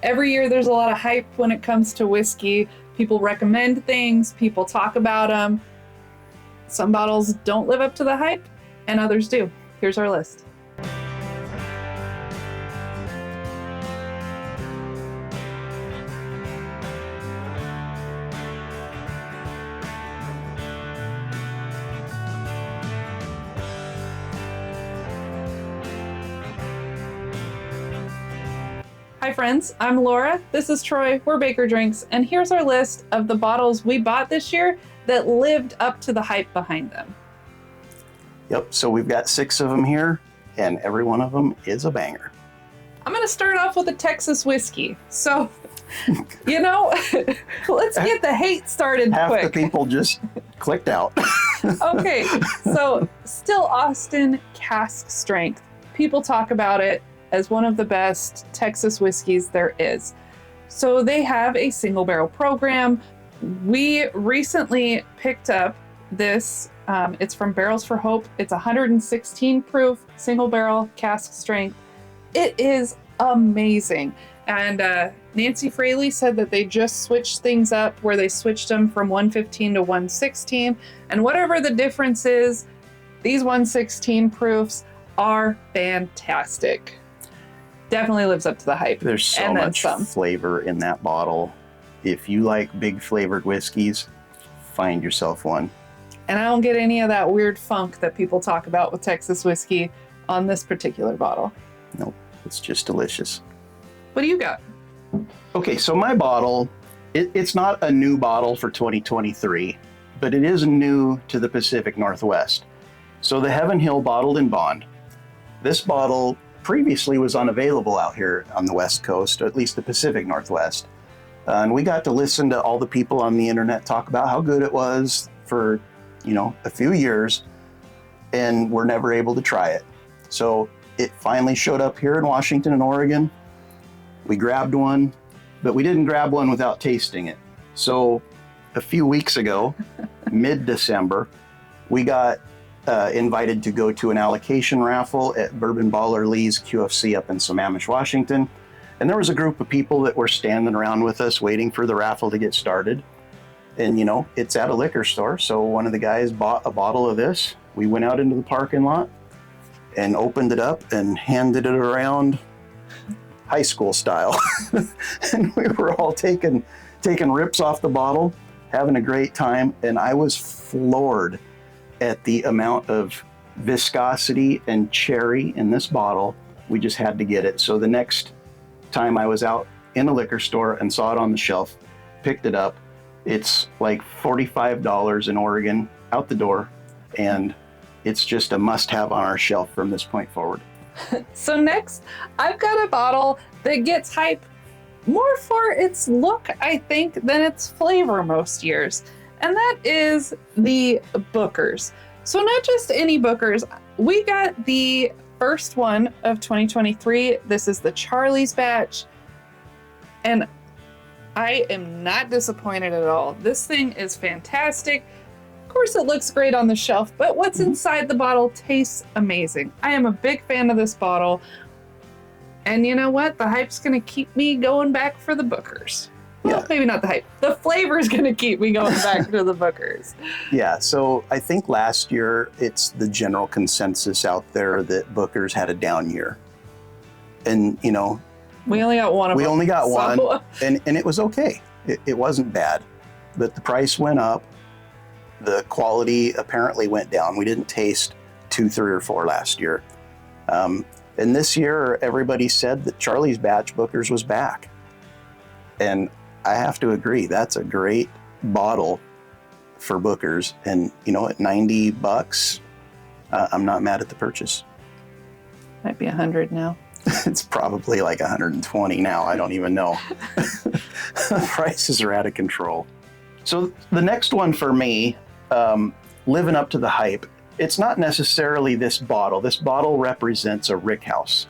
Every year there's a lot of hype when it comes to whiskey. People recommend things, people talk about them. Some bottles don't live up to the hype, and others do. Here's our list. Hi friends, I'm Laura, this is Troy, we're Baker Drinks, and here's our list of the bottles we bought this year that lived up to the hype behind them. Yep, so we've got 6 of them here, and every one of them is a banger. I'm gonna start off with a Texas whiskey. So, let's get the hate started Half quick. the people just clicked out. Okay, so Still Austin cask strength. People talk about it as one of the best Texas whiskeys there is. So they have a single barrel program. We recently picked up this, it's from Barrels for Hope. It's 116 proof, single barrel, cask strength. It is amazing. And Nancy Fraley said that they just switched things up where they switched them from 115 to 116. And whatever the difference is, these 116 proofs are fantastic. Definitely lives up to the hype. There's so much flavor in that bottle. If you like big flavored whiskeys, find yourself one. And I don't get any of that weird funk that people talk about with Texas whiskey on this particular bottle. Nope, it's just delicious. What do you got? Okay, so my bottle, it's not a new bottle for 2023, but it is new to the Pacific Northwest. So the Heaven Hill Bottled in Bond. This bottle previously was unavailable out here on the West Coast, or at least the Pacific Northwest. And we got to listen to all the people on the internet talk about how good it was for, a few years, and we're never able to try it. So it finally showed up here in Washington and Oregon. We grabbed one, but we didn't grab one without tasting it. So a few weeks ago, mid-December, we got invited to go to an allocation raffle at Bourbon Baller Lee's QFC up in Sammamish, Washington. And there was a group of people that were standing around with us waiting for the raffle to get started. And it's at a liquor store. So one of the guys bought a bottle of this. We went out into the parking lot and opened it up and handed it around high school style. And we were all taking rips off the bottle, having a great time. And I was floored at the amount of viscosity and cherry in this bottle. We just had to get it. So the next time I was out in a liquor store and saw it on the shelf, picked it up. It's like $45 in Oregon out the door, and it's just a must-have on our shelf from this point forward. So next, I've got a bottle that gets hype more for its look, I think, than its flavor most years. And that is the Booker's. So not just any Booker's. We got the first one of 2023. This is the Charlie's batch. And I am not disappointed at all. This thing is fantastic. Of course, it looks great on the shelf, but what's inside the bottle tastes amazing. I am a big fan of this bottle. And you know what? The hype's going to keep me going back for the Booker's. Well, maybe not the hype. The flavor's going to keep me going back to the Booker's. Yeah, so I think last year it's the general consensus out there that Booker's had a down year. And, we only got one of them. We only got one, and it was okay. It wasn't bad. But the price went up. The quality apparently went down. We didn't taste 2, 3, or 4 last year. And this year, everybody said that Charlie's batch Booker's was back. And I have to agree, that's a great bottle for Booker's. And, at $90, I'm not mad at the purchase. Might be 100 now. It's probably like 120 now. I don't even know. Prices are out of control. So the next one for me, living up to the hype, it's not necessarily this bottle. This bottle represents a rickhouse.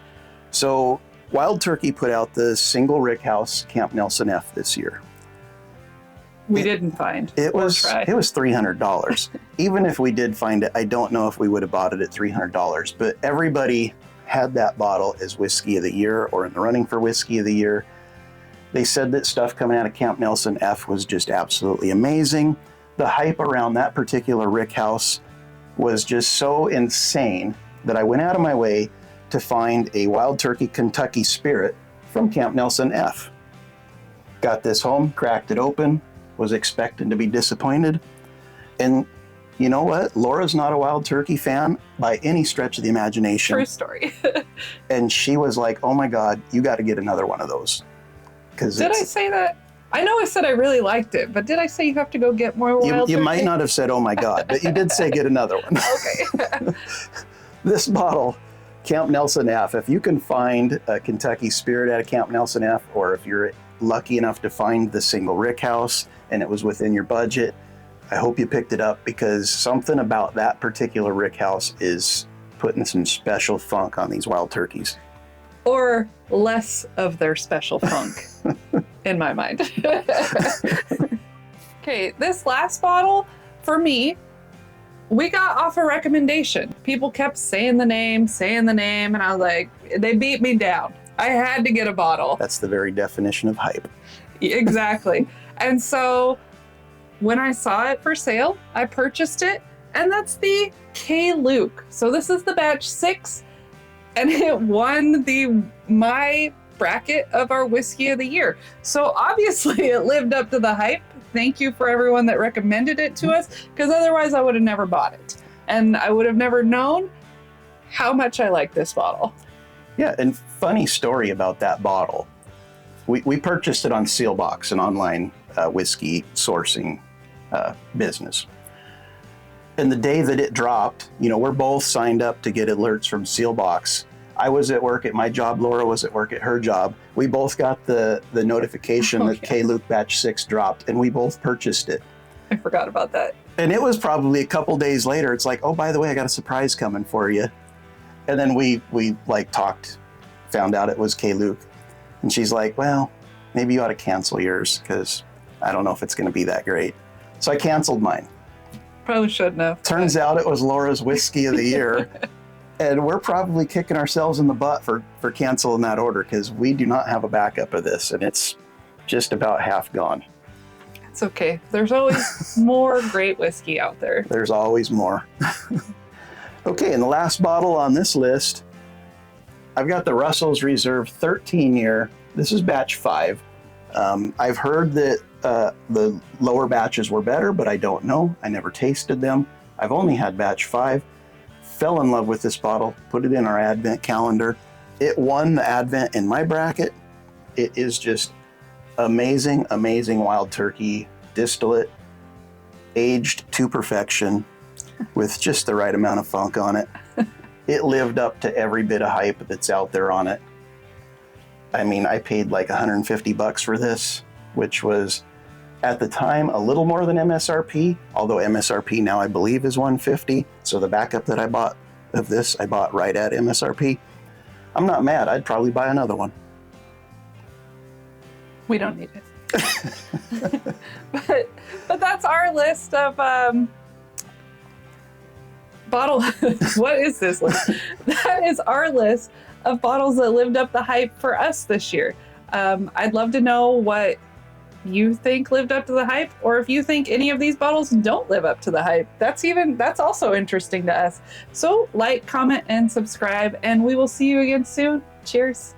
So Wild Turkey put out the single rickhouse Camp Nelson F this year. We didn't find. It was $300. Even if we did find it, I don't know if we would have bought it at $300. But everybody had that bottle as whiskey of the year or in the running for whiskey of the year. They said that stuff coming out of Camp Nelson F was just absolutely amazing. The hype around that particular rick house was just so insane that I went out of my way to find a Wild Turkey Kentucky Spirit from Camp Nelson F. Got this home, cracked it open, was expecting to be disappointed. And you know what? Laura's not a Wild Turkey fan by any stretch of the imagination. True story. And she was like, oh my God, you got to get another one of those. Did I say that? I know I said I really liked it, but did I say you have to go get more Wild Turkey? You might not have said, oh my God, but you did say get another one. Okay. This bottle, Camp Nelson F, if you can find a Kentucky Spirit at a Camp Nelson F, or if you're lucky enough to find the single rick house and it was within your budget, I hope you picked it up, because something about that particular rick house is putting some special funk on these wild turkeys. Or less of their special funk, in my mind. Okay, this last bottle, for me, we got off a recommendation. People kept saying the name, and I was like, they beat me down. I had to get a bottle. That's the very definition of hype. Exactly. And so when I saw it for sale, I purchased it, and that's the K. Luke. So this is the batch 6, and it won my bracket of our whiskey of the year. So obviously it lived up to the hype. Thank you for everyone that recommended it to us, because otherwise I would have never bought it. And I would have never known how much I like this bottle. Yeah, and funny story about that bottle. We purchased it on Sealbox, an online whiskey sourcing business. And the day that it dropped, we're both signed up to get alerts from Sealbox. I was at work at my job, Laura was at work at her job. We both got the notification that K. Luke Batch 6 dropped, and we both purchased it. I forgot about that. And it was probably a couple days later, it's like, oh, by the way, I got a surprise coming for you. And then we talked, found out it was K. Luke. And she's like, well, maybe you ought to cancel yours, because I don't know if it's going to be that great. So I canceled mine. Probably shouldn't have. Turns out it was Laura's whiskey of the year. And we're probably kicking ourselves in the butt for canceling that order, because we do not have a backup of this, and it's just about half gone. It's okay. There's always more great whiskey out there. There's always more. Okay, and the last bottle on this list, I've got the Russell's Reserve 13-year. This is batch 5. I've heard that the lower batches were better, but I don't know. I never tasted them. I've only had batch 5. Fell in love with this bottle, put it in our Advent calendar. It won the Advent in my bracket. It is just amazing, amazing wild turkey distillate, aged to perfection with just the right amount of funk on it. It lived up to every bit of hype that's out there on it. I mean, I paid like $150 for this, which was at the time a little more than MSRP, although MSRP now I believe is $150. So the backup that I bought of this, I bought right at MSRP. I'm not mad. I'd probably buy another one. We don't need it. but that's our list of bottle. What is this list? That is our list of bottles that lived up the hype for us this year. I'd love to know what you think lived up to the hype, or if you think any of these bottles don't live up to the hype. That's also interesting to us. So like, comment, and subscribe, and we will see you again soon. Cheers.